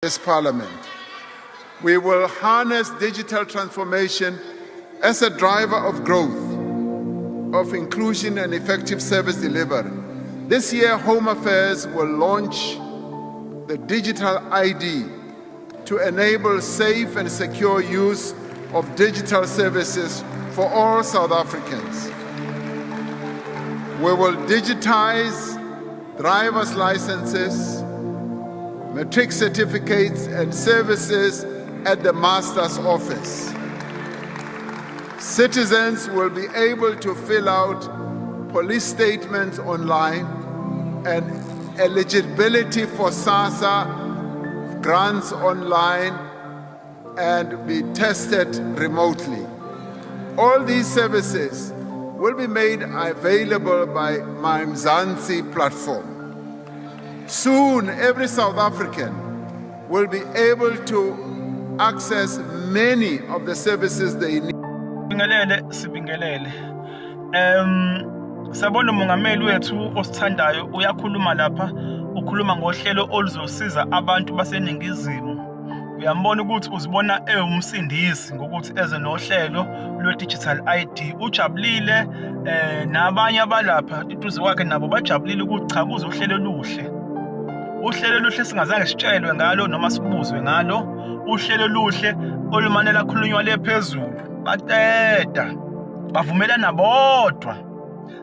this Parliament. We will harness digital transformation as a driver of growth, of inclusion and effective service delivery. This year, Home Affairs will launch the Digital ID to enable safe and secure use of digital services for all South Africans. We will digitize driver's licenses, matric certificates and services at the Master's Office. Citizens will be able to fill out police statements online, and eligibility for SASSA grants online and be tested remotely. All these services will be made available by my Mzansi platform. Soon, every South African will be able to access many of the services they need. Sibingelele. Sabona umongameli wethu osithandayo uyakhuluma lapha, ukhuluma ngohlelo oluzosiza abantu baseningizimu. Uyambona ukuthi uzibona umsindisi ngokuthi eze nohlelo lwe-Digital ID. Ujabulile nabanye abalapha eduze kwakhe nabo bajabulile ukuthi cha kuze uhlelo luhle. Uhlelo oluhle singazange sitshelwe ngalo noma sibuzwe ngalo. Uhlelo oluhle olumanela khulunywa lephezulu. Bateta bavumelana bodwa.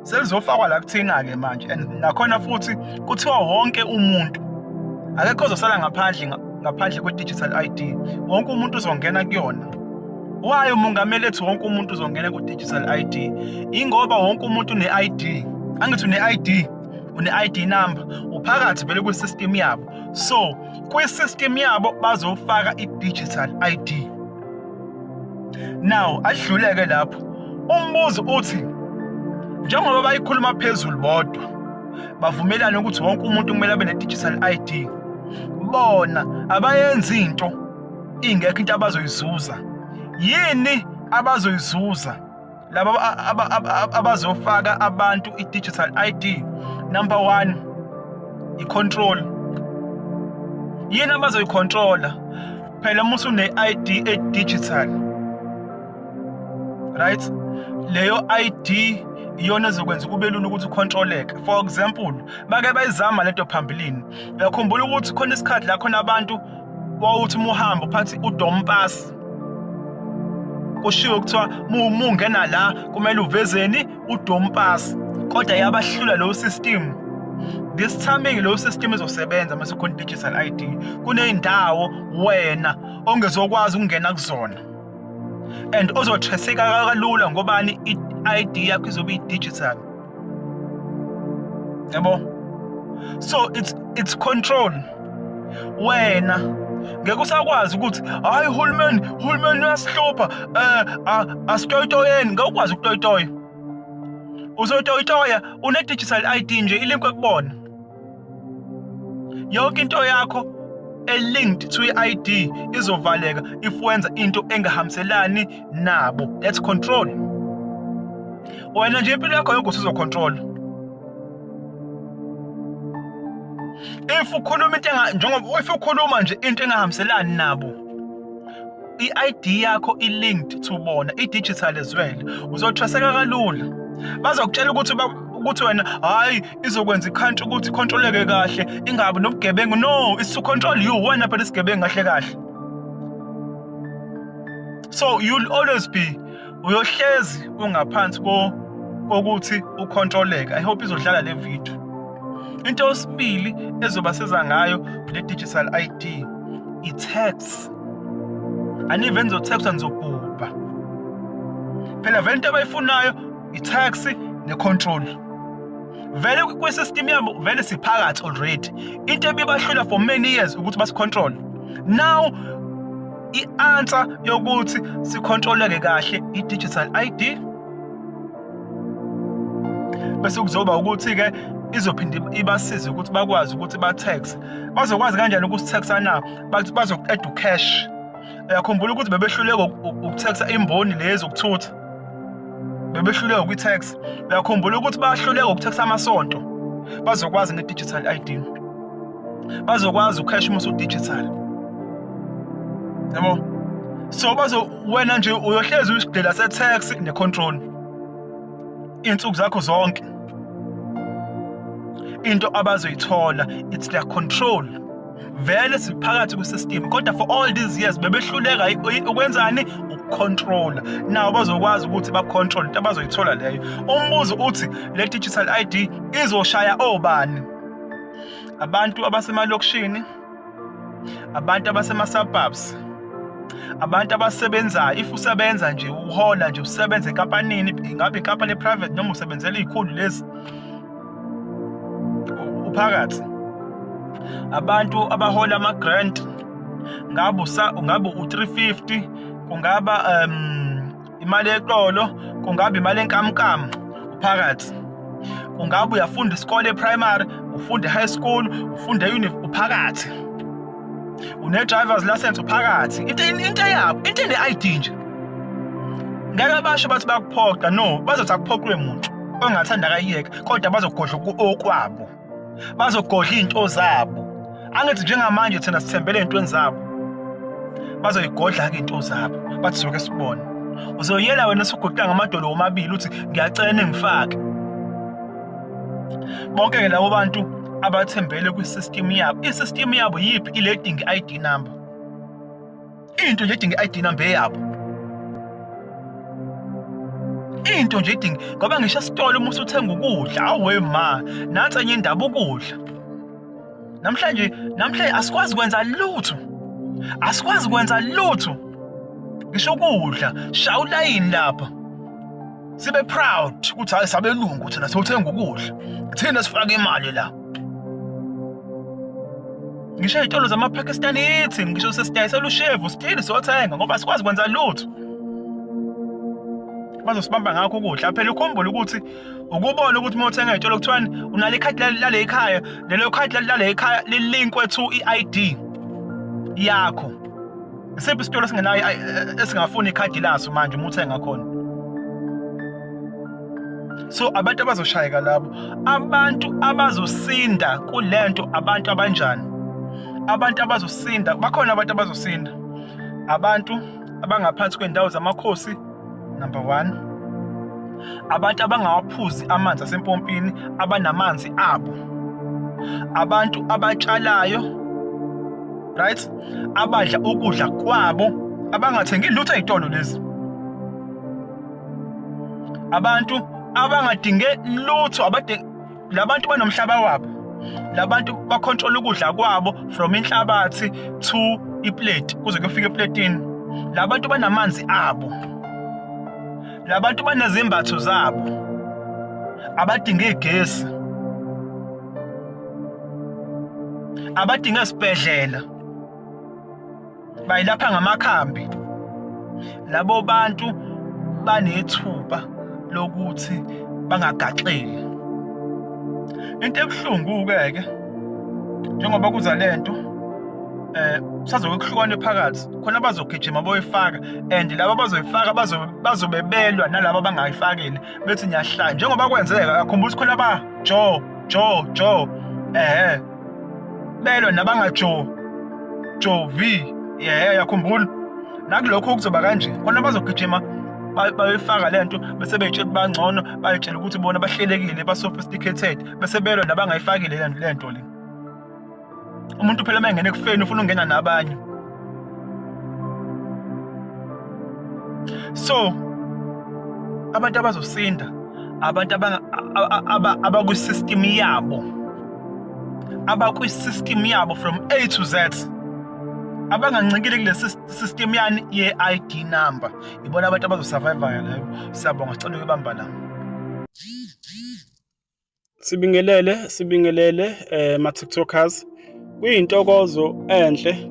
Selizofakwa la kuthina ke manje, and nakhona futhi kuthiwa wonke umuntu akekho ozosala ngaphandle kwe-Digital ID. Wonke umuntu uzongena kuyona. Why umongameli ethi wonke umuntu uzongena ku-Digital ID? Ingoba wonke umuntu une-ID. Angithi une-ID, une-ID number, uphakathi vele kwi-system yabo. So kwi-system yabo bazofaka i-Digital ID. Now adluleke lapho umbuzo uthi njengoba bayikhuluma phezulu bodwa bavumelana ukuthi wonke umuntu kumele abe ne-Digital ID, bona abayenza into ingekho into abazoyizuza. Yini abazoyizuza laba abazofaka abantu i-Digital ID? Number 1, i-control. Yini abazoyicontrola? Phela musu ne-ID e-digital, right? Leyo ID iyona ezokwenza kube lula ukuthi ucontroleke. For example, bake bayizama lento phambilini. Uyakhumbula ukuthi khona isikhathi la khona abantu wawuthi muhamba phathi uDompass. Kushiwo kuthiwa mungena la kumele uvezeni uDompass. Kodwa yabahlula lo system. This timing lo system izosebenza mase khona digital ID. Kuneyindawo wena ongezokwazi ukungena kuzona. And ozotheseka kalula ngobani i-ID yakho izobe i-digital. Yabo? So it's control. Wena ngeke usakwazi ukuthi hayi Hulman uyasihlupha, asitoyitoyeni, ngakwazi ukutoyitoya. Uzotoyitoya une-digital ID nje ilinkwe kubona. Yonke into yakho linked to i-ID izovaleka if wenza into engahamselani nabo. That's control. Wena nje impilo yakho yonke usizocontrol. If ukhuluma into njengoba if ukhuluma nje into engahamselani nabo, i-ID yakho linked to bona, i-digital as well, uzothwaseka kalula. Bazokutshela ukuthi wena hayi izokwenza i-country ukuthi icontroleke kahle, ingabi nobugebengu. No, it's to control you. Wena phela isigebengu kahle. So you'll always be uyohlezi ungaphansi kokuthi ucontroleke. I hope izodlala le video. Into yesibili ezoba siza ngayo le digital ID i-tax. Anive text nizobhubha. Phela vele into abayifunayo i-tax ne-control. Vele kwi-system yabo vele siphakathi already. Into ebibahlula for many years ukuthi basi-control. Now i-answer yokuthi sicontroleke kahle i-digital ID bese kuzoba ukuthi-ke izophinda ibasize ukuthi bakwazi ukuthi ba-tax. Bazokwazi kanjani ukusi-taxa na? Bazoku-add cash. Uyakhumbula ukuthi bebehluleka ukutaxa imboni lezo ukuthutha. Bebehluleka ukwi-tax. Uyakhumbula ukuthi bahluleka ukutaxa amasonto. Bazokwazi nge-digital ID. bazokwazi ucash musu digital. yabo. So wena nje uyohlezi uyisidela se-tax ne-control insuku zakho zonke. Into abazoyithola it's their control. Vele siphakathi kwi-system kodwa for all these years bebehluleka ukwenzani ukucontrola. Now bazokwazi ukuthi ba-control into abazoyithola leyo. Umbuzo uthi le digital ID izoshaya obani? Abantu abasemalokishini, abantu abasema-suburbs, abantu abasebenzayo. If usebenza nje uhola nje usebenza enkampanini, ingabe inkampani private noma usebenzela izikhulu lezi uphakathi. Abantu abahola ama-grant, ngabe u-350, kungaba imali eqolo, kungaba imali enkamnkam uphakathi. Kungabe uyafunda isikole primary, ufunda high school, ufunda uphakathi. Une-driver's license uphakathi. Into yabo, into ene-ID nje. Ngeke basho bathi bakuphoqa, no, bazothi akuphoqwe umuntu ongathanda akayiyeka, kodwa bazogodla okwabo. Bazogodla izinto zabo. Angithi njengamanje thina sithembele ezintweni zabo. Bazoyigodla-ke izinto zabo. Bathi soke sibone. Uzoyela wena usuguqa ngamadolo omabili uthi ngiyacela ningifake. Bonke-ke labo bantu abathembele kwi-system yabo. I-system yabo yiphi? Ile-ding i-ID number. Into nje edinga i-ID number yabo. Into nje edinga, ngoba ngisho esitolo uma usuthenga ukudla, awe ma, nansi enye indaba ukudla. Namhlanje asikwazi kwenza lutho. Asikwazi kwenza lutho. Ngisho ukudla, shaya ulayini lapha. Sibe proud ukuthi hayi sabelungu thina sothenga ukudla. Thina sifaka imali la. Ngisho izitolo zama-Pakistan ethi ngisho sesidayisela ushevu still sothenga ngoba sikwazi kwenza lutho. Bazosibamba ngakho ukudla. Phela ukhumbule ukuthi ukubona ukuthi uma uthenga izitolo kuthiwani unale ikhadi lale ekhaya, lelo khadi lale ekhaya lilinkwe to i-ID yakho. Isiphi isitolo esingenayo esingafuni ikhadi laso manje uma uthenga khona. So abantu abazoshayeka labo, abantu abazosinda kulento, abantu abanjani? Abantu abazosinda, bakhona abantu abazosinda. Abantu abangaphansi kwendawo zamakhosi, number 1. Abantu abangawaphuzi amanzi asempompini, abanamanzi abo. Abantu abatshalayo, right? Abadla ukudla kwabo, abangathengi lutho ezitolo lezi. Abantu abangadinge lutho, labantu banomhlaba wabo. Labantu bacontrol ukudla kwabo from inhlabathi to iplate kuze kufike eplatini. Labantu banamanzi abo. Labantu banezimbatho zabo. Abadinge igesi. Abadinge isibhedlela. Bayilapha ngamakhambi. Labo bantu banethuba lokuthi bangagaxeli. Into ebuhlungu-ke njengoba kuza lento kusazoke kuhlukane phakathi, khona bazogijima boyifaka and laba bazoyifaka bazobebelwa nalabo abangayifakile bethi nyahlanje njengoba kwenzeka. Akhumbula ukuthi khona ba Jo belwa nabangajo V yakhumbula. Nakulokho kuzoba kanje, khona bazogijima bayifaka lento bese beyitshela bangcono, bayitshela ukuthi bona bahlelekile, ba-sophisticated, bese belwa nabangayifakile lento le. Umuntu phela mangene kufeni ufuna ungena nabanye. So abantu abazosinda, abantu abakwi-system yabo, abakwi-system yabo from A to Z, abangancikile kule system yani ye-ID number, ibona abantu abazosurvive leyo. Siyabonga, sicela ukubamba la. Sibingelele ma-TikTokers. Kuyintokozo enhle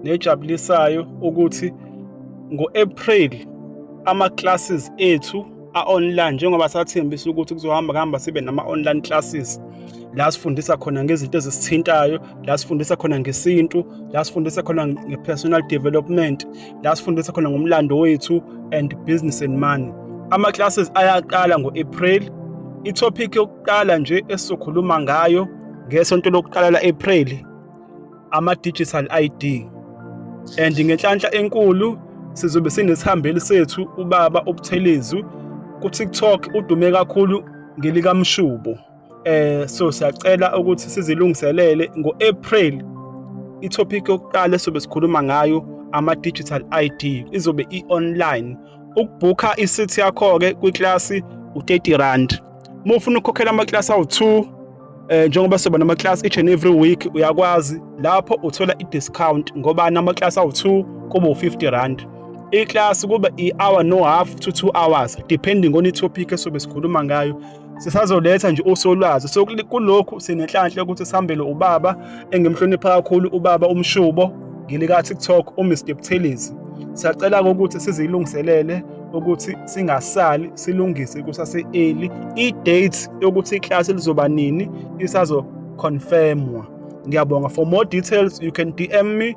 nejabulisayo ukuthi ngo-April ama-classes ethu a-online, njengoba sathembisa ukuthi kuzohamba sibe nama-online classes la sifundisa khona ngezinto ezisithintayo, la sifundisa khona ngesintu, la sifundisa khona nge-personal development, la sifundisa khona ngomlando wethu and business and money. Ama-classes ayaqala ngo-April. I-topic yokuqala nje esizokhuluma ngayo ngesonto lokuqala la-April, ama-digital ID. and ngenhlanhla enkulu sizobe sinesihambeli sethu ubaba uButhelezi ku-TikTok udume kakhulu ngelikaMshubo. So siyacela ukuthi sizilungiselele ngo-April. I-topic yokuqala sobe sikhuluma ngayo ama-digital ID, izobe i-online. Ukubhukha isithi yakho-ke kwiklasi u-R30. Uma ufuna ukukhokhela amaklasi awu-2, njengoba soba namaklasi each and every week, uyakwazi lapho uthola i-discount ngoba namaklasi awu-2 kuba u-R50. Iklasi kuba i-hour no half to 2 hours depending on i-topic esobe sikhuluma ngayo. Sisazoletha nje usolwazi. So kulokhu sinenhlanhla ukuthi sihambele ubaba engimhlonipha kakhulu, ubaba uMshubo ngilika TikTok uMr Buthelezi. Siyacela ukuthi sizilungiselele ukuthi singasali, silungise kusase early. I-date yokuthi iklasi lizoba nini isazo confirmwa. Ngiyabonga. For more details you can DM me